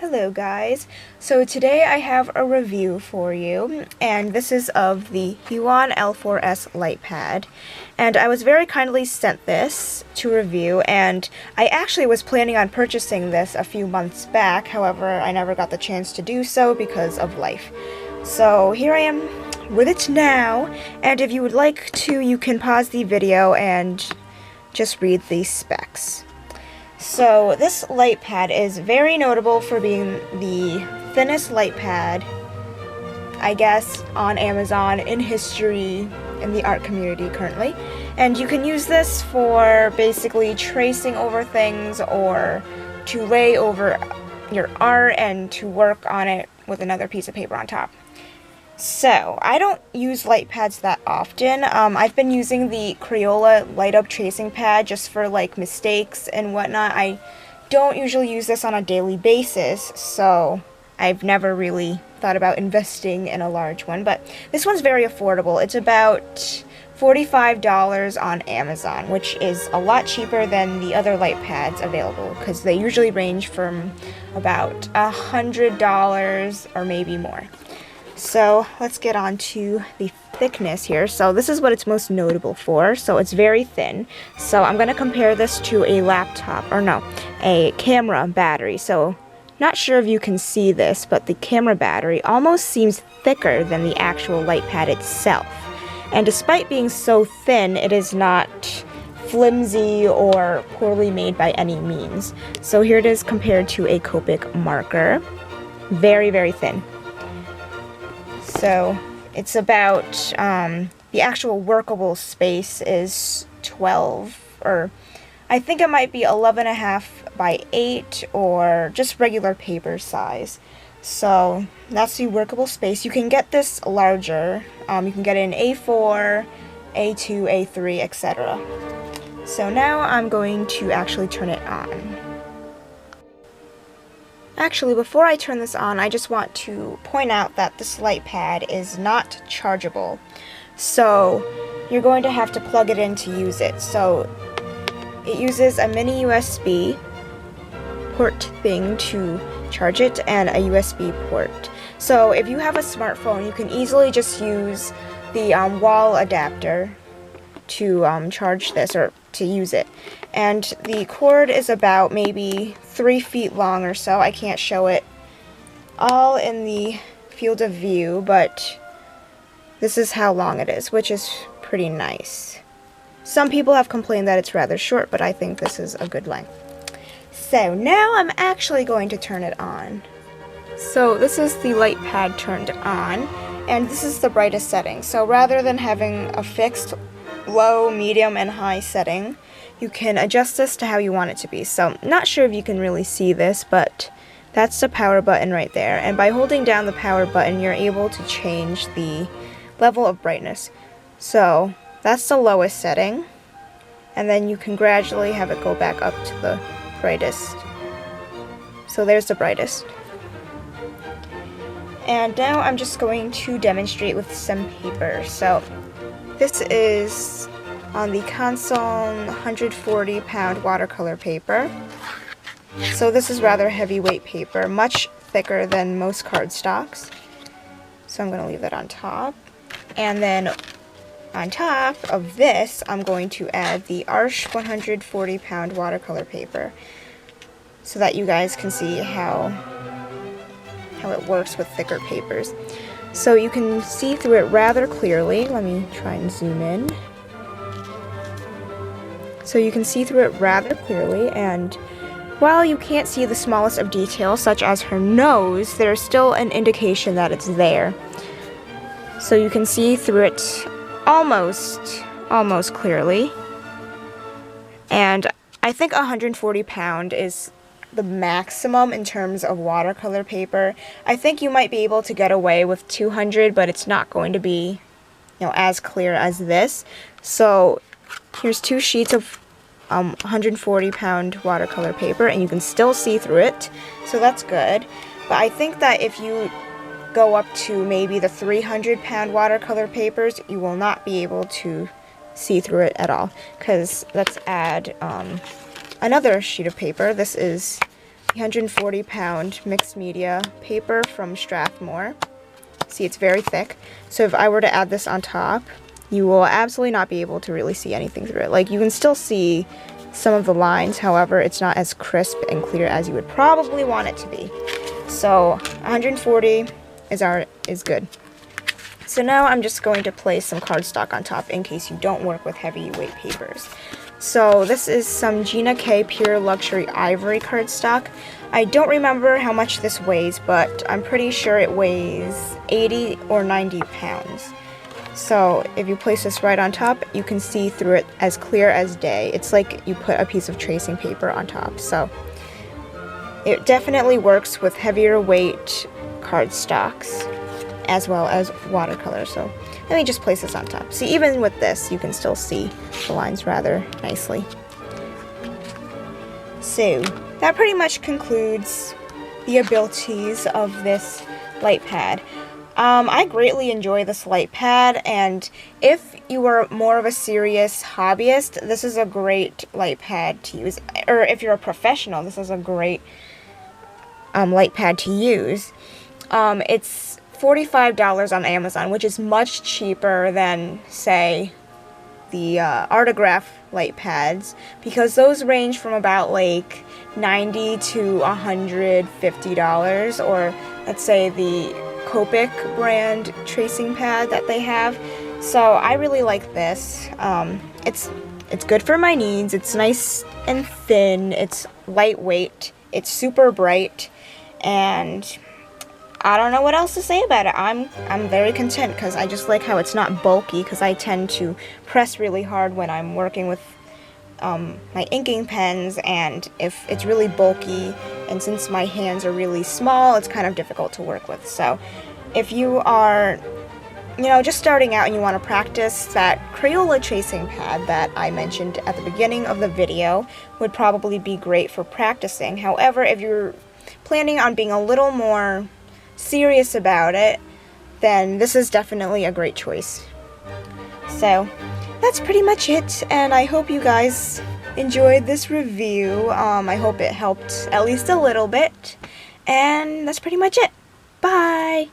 Hello guys, so today I have a review for you, and this is of the Huion L4S Light Pad, and I was very kindly sent this to review, and I actually was planning on purchasing this a few months back. However, I never got the chance to do so because of life. So here I am with it now, and if you would like to, you can pause the video and just read the specs. So this light pad is very notable for being the thinnest light pad, I guess, on Amazon in history in the art community currently. And you can use this for basically tracing over things or to lay over your art and to work on it with another piece of paper on top. So, I don't use light pads that often. I've been using the Crayola Light Up Tracing Pad just for like mistakes and whatnot. I don't usually use this on a daily basis, so I've never really thought about investing in a large one. But this one's very affordable. It's about $45 on Amazon, which is a lot cheaper than the other light pads available because they usually range from about $100 or maybe more. So let's get on to the thickness here. So this is what it's most notable for. So it's very thin. So I'm going to compare this to a a camera battery. So not sure if you can see this, but the camera battery almost seems thicker than the actual light pad itself. And despite being so thin, it is not flimsy or poorly made by any means. So here it is compared to a Copic marker. Very, very thin. So it's about, the actual workable space is 12, or I think it might be 11.5 by 8, or just regular paper size. So that's the workable space. You can get this larger. You can get it in A4, A2, A3, etc. So now I'm going to actually turn it on. Actually, before I turn this on, I just want to point out that this light pad is not chargeable. So you're going to have to plug it in to use it. So it uses a mini USB port thing to charge it and a USB port. So if you have a smartphone, you can easily just use the wall adapter to charge this or to use it. And the cord is about maybe 3 feet long or so. I can't show it all in the field of view, but this is how long it is, which is pretty nice. Some people have complained that it's rather short, but I think this is a good length. So now I'm actually going to turn it on. So this is the light pad turned on, and this is the brightest setting. So rather than having a fixed low, medium, and high setting, you can adjust this to how you want it to be. So not sure if you can really see this, but that's the power button right there. And by holding down the power button, you're able to change the level of brightness. So that's the lowest setting, and then you can gradually have it go back up to the brightest. So there's the brightest. And now I'm just going to demonstrate with some paper. So this is on the Console 140-pound watercolor paper. So this is rather heavyweight paper, much thicker than most cardstocks. So I'm going to leave that on top. And then on top of this, I'm going to add the Arch 140-pound watercolor paper so that you guys can see how it works with thicker papers. So you can see through it rather clearly. Let me try and zoom in. So you can see through it rather clearly, and while you can't see the smallest of details, such as her nose, there's still an indication that it's there. So you can see through it almost clearly. And I think 140 pound is the maximum in terms of watercolor paper. I think you might be able to get away with 200, but it's not going to be, as clear as this. So here's 2 sheets of 140-pound watercolor paper, and you can still see through it, so that's good. But I think that if you go up to maybe the 300-pound watercolor papers, you will not be able to see through it at all. Because let's add another sheet of paper. This is 140-pound mixed media paper from Strathmore. See, it's very thick, so if I were to add this on top, you will absolutely not be able to really see anything through it. Like, you can still see some of the lines, however, it's not as crisp and clear as you would probably want it to be. So 140 is good. So now I'm just going to place some cardstock on top in case you don't work with heavyweight papers. So this is some Gina K Pure Luxury Ivory cardstock. I don't remember how much this weighs, but I'm pretty sure it weighs 80 or 90 pounds. So if you place this right on top, you can see through it as clear as day. It's like you put a piece of tracing paper on top. So it definitely works with heavier weight cardstocks as well as watercolor. So let me just place this on top. See, even with this, you can still see the lines rather nicely. So that pretty much concludes the abilities of this light pad. I greatly enjoy this light pad, and if you are more of a serious hobbyist, this is a great light pad to use. Or if you're a professional, this is a great light pad to use. It's $45 on Amazon, which is much cheaper than, say, the Artograph light pads, because those range from about like $90 to $150, or let's say the Copic brand tracing pad that they have. So I really like this. It's good for my needs. It's nice and thin. It's lightweight. It's super bright, and I don't know what else to say about it. I'm very content because I just like how it's not bulky, because I tend to press really hard when I'm working with my inking pens, and if it's really bulky, and since my hands are really small, it's kind of difficult to work with. So if you are, just starting out and you want to practice, that Crayola tracing pad that I mentioned at the beginning of the video would probably be great for practicing. However, if you're planning on being a little more serious about it, then this is definitely a great choice. So that's pretty much it, and I hope you guys enjoyed this review. I hope it helped at least a little bit, and that's pretty much it. Bye!